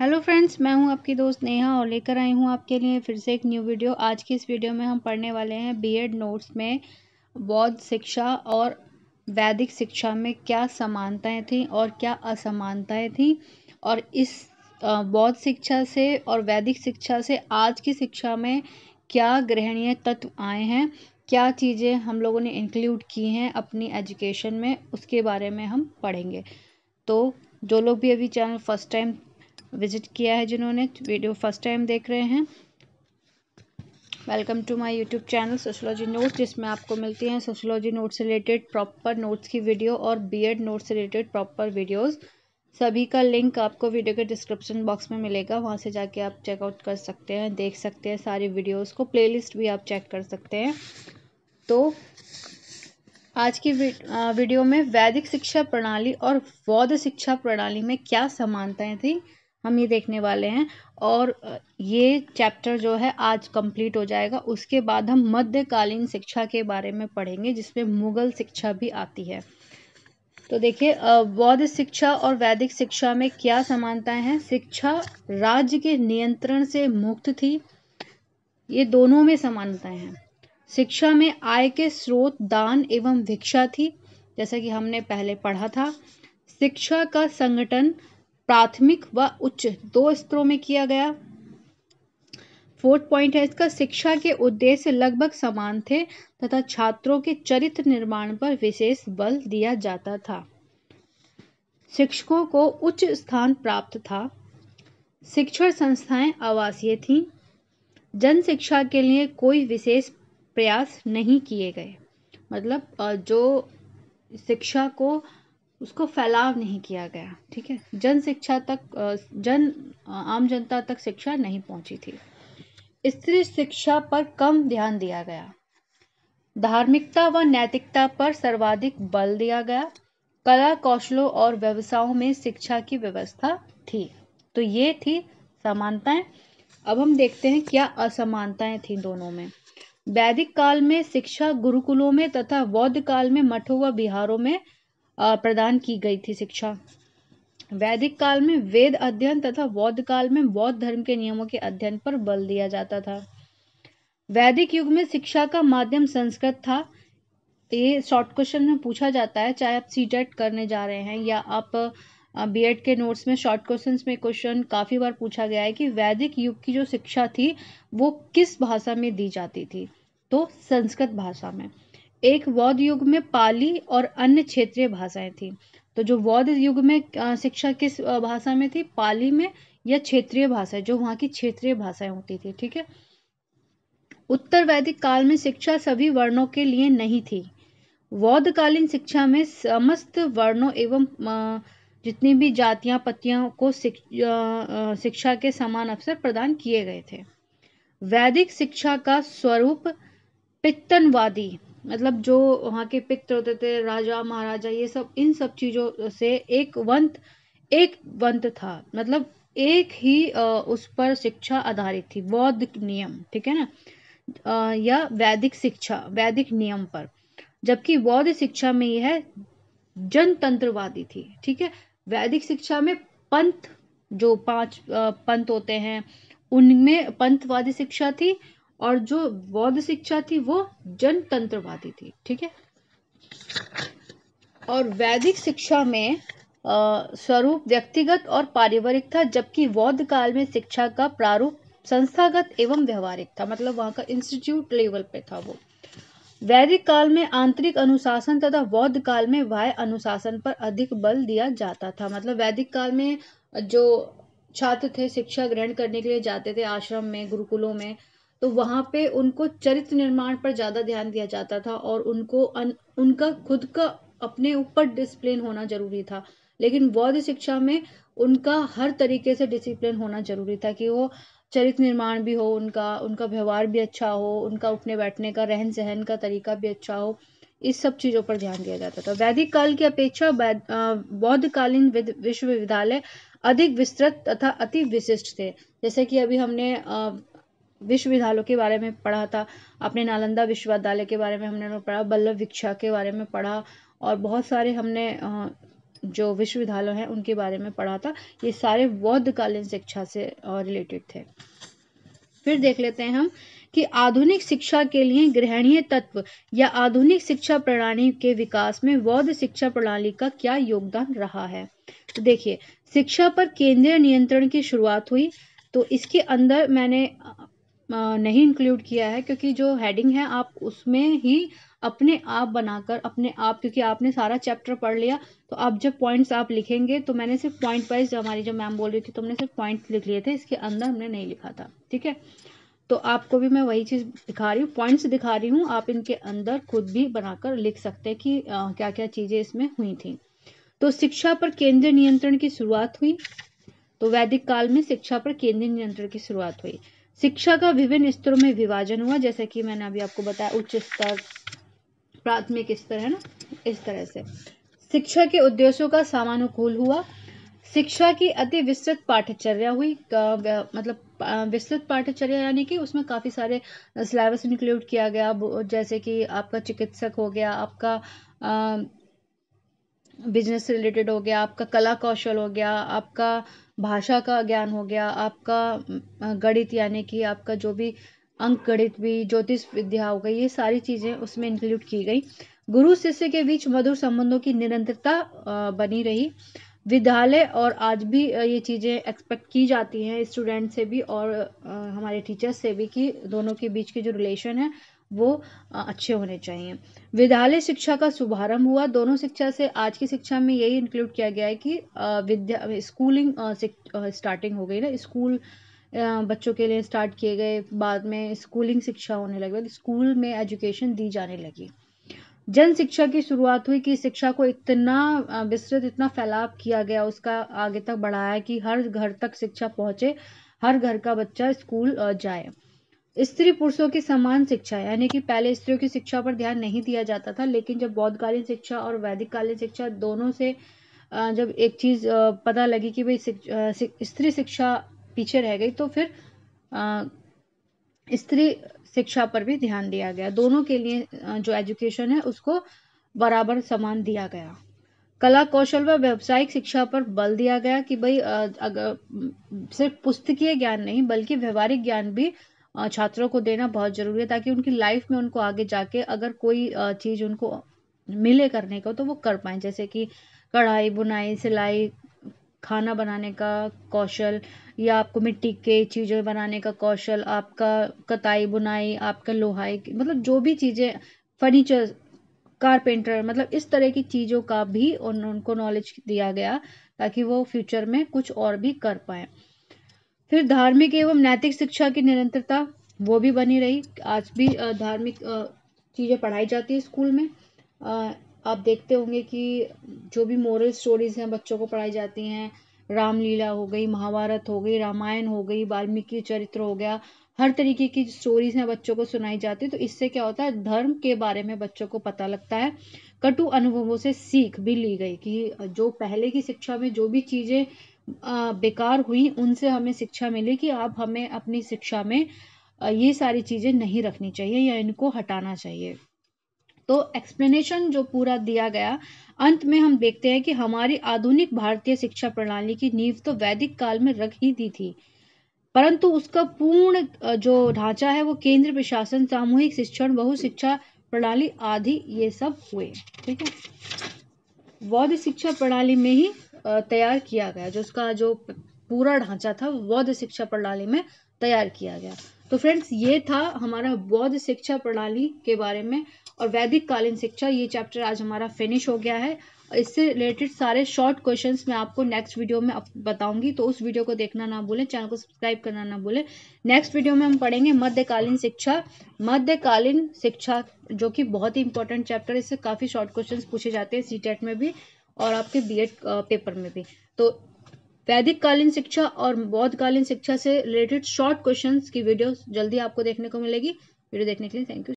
Hello friends, मैं हूं आपकी दोस्त नेहा और लेकर आई हूं आपके लिए फिर से एक न्यू वीडियो। आज की इस वीडियो में हम पढ़ने वाले हैं बीएड नोट्स में बौद्ध शिक्षा और वैदिक शिक्षा में क्या समानताएं थी और क्या असमानताएं थी, और इस बौद्ध शिक्षा से और वैदिक शिक्षा से आज की शिक्षा में क्या ग्रहणीय तत्व आए हैं, क्या चीज़ें हम लोगों ने इंक्लूड की हैं अपनी एजुकेशन में, उसके बारे में हम पढ़ेंगे। तो जो लोग भी अभी चैनल फर्स्ट टाइम विजिट किया है, जिन्होंने वीडियो फर्स्ट टाइम देख रहे हैं, welcome to my YouTube channel sociology notes, जिसमें आपको मिलती हैं सोशियोलॉजी नोट्स से रिलेटेड प्रॉपर नोट्स की वीडियो और बीएड नोट्स से रिलेटेड प्रॉपर वीडियोस। सभी का लिंक आपको वीडियो के डिस्क्रिप्शन बॉक्स में मिलेगा, वहां से जाके आप चेकआउट कर सकते हैं, देख सकते हैं सारी वीडियोस को, प्लेलिस्ट भी आप चेक कर सकते हैं। तो आज की वीडियो में वैदिक शिक्षा प्रणाली और बौद्ध शिक्षा प्रणाली में क्या समानताएं थी, हम ये देखने वाले हैं। और ये चैप्टर जो है आज कंप्लीट हो जाएगा। उसके बाद हम मध्यकालीन शिक्षा के बारे में पढ़ेंगे, जिसमें मुगल शिक्षा भी आती है। तो देखिए, बौद्ध शिक्षा और वैदिक शिक्षा में क्या समानताएं हैं। शिक्षा राज्य के नियंत्रण से मुक्त थी, ये दोनों में समानताएं हैं। शिक्षा में आय के स्रोत दान एवं भिक्षा थी, जैसा कि हमने पहले पढ़ा था। शिक्षा का संगठन प्राथमिक व उच्च दो स्तरों में किया गया। फोर्थ पॉइंट है इसका, शिक्षा के उद्देश्य लगभग समान थे तथा छात्रों के चरित्र निर्माण पर विशेष बल दिया जाता था। शिक्षकों को उच्च स्थान प्राप्त था। शिक्षण संस्थाएं आवासीय थीं। जन शिक्षा के लिए कोई विशेष प्रयास नहीं किए गए, मतलब जो शिक्षा को उसको फैलाव नहीं किया गया, ठीक है। जन शिक्षा तक आम जनता तक शिक्षा नहीं पहुंची थी। स्त्री शिक्षा पर कम ध्यान दिया गया। धार्मिकता व नैतिकता पर सर्वाधिक बल दिया गया। कला कौशलों और व्यवसायों में शिक्षा की व्यवस्था थी। तो ये थी समानताएं। अब हम देखते हैं क्या असमानताएं थी दोनों में। वैदिक काल में शिक्षा गुरुकुलों में तथा बौद्ध काल में मठों व विहारों में प्रदान की गई थी शिक्षा। वैदिक काल में वेद अध्ययन तथा बौद्ध काल में बौद्ध धर्म के नियमों के अध्ययन पर बल दिया जाता था। वैदिक युग में शिक्षा का माध्यम संस्कृत था। ये शॉर्ट क्वेश्चन में पूछा जाता है, चाहे आप सीटेट करने जा रहे हैं या आप बीएड के नोट्स में शॉर्ट क्वेश्चंस में क्वेश्चन काफ़ी बार पूछा गया है कि वैदिक युग की जो शिक्षा थी वो किस भाषा में दी जाती थी, तो संस्कृत भाषा में। एक बौद्ध युग में पाली और अन्य क्षेत्रीय भाषाएं थी। तो जो बौद्ध युग में शिक्षा किस भाषा में थी, पाली में या क्षेत्रीय भाषा, जो वहाँ की क्षेत्रीय भाषाएं होती थी, ठीक है। उत्तर वैदिक काल में शिक्षा सभी वर्णों के लिए नहीं थी। बौद्धकालीन शिक्षा में समस्त वर्णों एवं जितनी भी जातियां पतियों को शिक्षा के समान अवसर प्रदान किए गए थे। वैदिक शिक्षा का स्वरूप पित्तनवादी, मतलब जो वहाँ के पित्र होते थे, राजा महाराजा, ये सब, इन सब चीजों से एक वंत था, मतलब एक ही उस पर शिक्षा आधारित थी, बौद्ध नियम, ठीक है ना, या वैदिक शिक्षा वैदिक नियम पर। जबकि बौद्ध शिक्षा में यह जनतंत्रवादी थी, ठीक है। वैदिक शिक्षा में पंथ, जो 5 पंथ होते हैं, उनमें पंथवादी शिक्षा थी, और जो बौद्ध शिक्षा थी वो जनतंत्रवादी थी, ठीक है। और वैदिक शिक्षा में स्वरूप व्यक्तिगत और पारिवारिक था, जबकि बौद्ध काल में शिक्षा का प्रारूप संस्थागत एवं व्यवहारिक था, मतलब वहाँ का इंस्टीट्यूट लेवल पे था वो। वैदिक काल में आंतरिक अनुशासन तथा बौद्ध काल में बाह्य अनुशासन पर अधिक बल दिया जाता था। मतलब वैदिक काल में जो छात्र थे शिक्षा ग्रहण करने के लिए जाते थे आश्रम में, गुरुकुलों में, तो वहां पे उनको चरित्र निर्माण पर ज्यादा ध्यान दिया जाता था, और उनको उनका खुद का अपने ऊपर डिसिप्लिन होना जरूरी था। लेकिन बौद्ध शिक्षा में उनका हर तरीके से डिसिप्लिन होना जरूरी था, कि वो चरित्र निर्माण भी हो, उनका व्यवहार भी अच्छा हो, उनका उठने बैठने का रहन सहन का तरीका भी अच्छा हो, इस सब चीज़ों पर ध्यान दिया जाता था। वैदिक काल की अपेक्षा बौद्धकालीन विश्वविद्यालय अधिक विस्तृत तथा अति विशिष्ट थे। जैसे कि अभी हमने विश्वविद्यालयों के बारे में पढ़ा था, अपने नालंदा विश्वविद्यालय के बारे में हमने पढ़ा, बल्लभ विद्या के बारे में पढ़ा, और बहुत सारे हमने जो विश्वविद्यालय हैं उनके बारे में पढ़ा था। ये सारे बौद्धकालीन शिक्षा से रिलेटेड थे। फिर देख लेते हैं हम कि आधुनिक शिक्षा के लिए ग्रहणीय तत्व या आधुनिक शिक्षा प्रणाली के विकास में बौद्ध शिक्षा प्रणाली का क्या योगदान रहा है। तो देखिए, शिक्षा पर केंद्रीय नियंत्रण की शुरुआत हुई। तो इसके अंदर मैंने नहीं इंक्लूड किया है क्योंकि जो हेडिंग है आप उसमें ही अपने आप बनाकर अपने आप, क्योंकि आपने सारा चैप्टर पढ़ लिया तो आप जब पॉइंट्स आप लिखेंगे, तो मैंने सिर्फ पॉइंट वाइज, हमारी जो मैम बोल रही थी तो हमने सिर्फ पॉइंट्स लिख लिए थे, इसके अंदर हमने नहीं लिखा था। ठीक है, तो आपको भी मैं वही चीज़ दिखा रही हूँ, पॉइंट्स दिखा रही हूँ, आप इनके अंदर खुद भी बनाकर लिख सकते हैं कि क्या क्या चीज़ें इसमें हुई थी। तो शिक्षा पर केंद्रीय नियंत्रण की शुरुआत हुई। तो वैदिक काल में शिक्षा पर केंद्रीय नियंत्रण की शुरुआत हुई। शिक्षा का विभिन्न स्तरों में विभाजन हुआ, जैसे कि मैंने अभी आपको बताया, उच्च स्तर, प्राथमिक स्तर, है ना, इस तरह से। शिक्षा के उद्देश्यों का समानुकूल हुआ। शिक्षा की अति विस्तृत पाठ्यचर्या हुई, मतलब विस्तृत पाठ्यचर्या यानी कि उसमें काफ़ी सारे सिलेबस इंक्लूड किया गया, जैसे कि आपका चिकित्सक हो गया, आपका बिजनेस से रिलेटेड हो गया, आपका कला कौशल हो गया, आपका भाषा का ज्ञान हो गया, आपका गणित यानी कि आपका जो भी अंक गणित भी, ज्योतिष विद्या हो गई, ये सारी चीज़ें उसमें इंक्लूड की गई। गुरु शिष्य के बीच मधुर संबंधों की निरंतरता बनी रही। विद्यालय और आज भी ये चीज़ें एक्सपेक्ट की जाती हैं स्टूडेंट से भी और हमारे टीचर्स से भी कि दोनों के बीच के जो रिलेशन है वो अच्छे होने चाहिए। विद्यालय शिक्षा का शुभारंभ हुआ। दोनों शिक्षा से आज की शिक्षा में यही इंक्लूड किया गया है कि स्कूलिंग स्टार्टिंग हो गई ना, स्कूल बच्चों के लिए स्टार्ट किए गए, बाद में स्कूलिंग शिक्षा होने लगी, स्कूल में एजुकेशन दी जाने लगी। जन शिक्षा की शुरुआत हुई कि शिक्षा को इतना विस्तृत, इतना फैलाव किया गया, उसका आगे तक बढ़ाया कि हर घर तक शिक्षा पहुंचे, हर घर का बच्चा स्कूल जाए। स्त्री पुरुषों की समान शिक्षा, यानी कि पहले स्त्रियों की शिक्षा पर ध्यान नहीं दिया जाता था, लेकिन जब बौद्धकालीन शिक्षा और वैदिक कालीन शिक्षा दोनों से जब एक चीज़ पता लगी कि भाई स्त्री शिक्षा पीछे रह गई, तो फिर स्त्री शिक्षा पर भी ध्यान दिया गया। दोनों के लिए जो एजुकेशन है उसको बराबर समान दिया गया। कला कौशल व व्यावसायिक शिक्षा पर बल दिया गया कि भाई अगर सिर्फ पुस्तकीय ज्ञान नहीं बल्कि व्यवहारिक ज्ञान भी छात्रों को देना बहुत जरूरी है, ताकि उनकी लाइफ में उनको आगे जाके अगर कोई चीज़ उनको मिले करने को तो वो कर पाए, जैसे कि कढ़ाई, बुनाई, सिलाई, खाना बनाने का कौशल, या आपको मिट्टी के चीज़ें बनाने का कौशल, आपका कताई बुनाई, आपका लोहाई, मतलब जो भी चीज़ें, फर्नीचर, कारपेंटर, मतलब इस तरह की चीज़ों का भी उनको नॉलेज दिया गया ताकि वो फ्यूचर में कुछ और भी कर पाए। फिर धार्मिक एवं नैतिक शिक्षा की निरंतरता वो भी बनी रही। आज भी धार्मिक चीज़ें पढ़ाई जाती है स्कूल में। आप देखते होंगे कि जो भी मोरल स्टोरीज हैं बच्चों को पढ़ाई जाती हैं, रामलीला हो गई, महाभारत हो गई, रामायण हो गई, वाल्मीकि चरित्र हो गया, हर तरीके की स्टोरीज हैं बच्चों को सुनाई जाती है। तो इससे क्या होता है, धर्म के बारे में बच्चों को पता लगता है। कटु अनुभवों से सीख भी ली गई कि जो पहले की शिक्षा में जो भी चीज़ें बेकार हुई, उनसे हमें शिक्षा मिली कि अब हमें अपनी शिक्षा में ये सारी चीज़ें नहीं रखनी चाहिए या इनको हटाना चाहिए। तो एक्सप्लेनेशन जो पूरा दिया गया, अंत में हम देखते हैं कि हमारी आधुनिक भारतीय शिक्षा प्रणाली की नींव तो वैदिक काल में रख ही दी थी, परंतु उसका पूर्ण जो ढांचा है वो केंद्र प्रशासन, सामूहिक शिक्षण, बहु शिक्षा प्रणाली आदि ये सब हुए। ठीक है, बौद्ध शिक्षा प्रणाली में ही तैयार किया गया, जो उसका जो पूरा ढांचा था वो बौद्ध शिक्षा प्रणाली में तैयार किया गया। तो फ्रेंड्स, ये था हमारा बौद्ध शिक्षा प्रणाली के बारे में और वैदिक कालीन शिक्षा। ये चैप्टर आज हमारा फिनिश हो गया है। इससे रिलेटेड सारे शॉर्ट क्वेश्चंस मैं आपको नेक्स्ट वीडियो में बताऊंगी, तो उस वीडियो को देखना ना भूलें, चैनल को सब्सक्राइब करना ना भूलें। नेक्स्ट वीडियो में हम पढ़ेंगे मध्यकालीन शिक्षा। मध्यकालीन शिक्षा जो कि बहुत ही इंपॉर्टेंट चैप्टर है, इससे काफ़ी शॉर्ट क्वेश्चंस पूछे जाते हैं सीटेट में भी और आपके बीएड पेपर में भी। तो वैदिक कालीन शिक्षा और बौद्धकालीन शिक्षा से रिलेटेड शॉर्ट क्वेश्चंस की वीडियो जल्दी आपको देखने को मिलेगी। वीडियो देखने के लिए थैंक यू।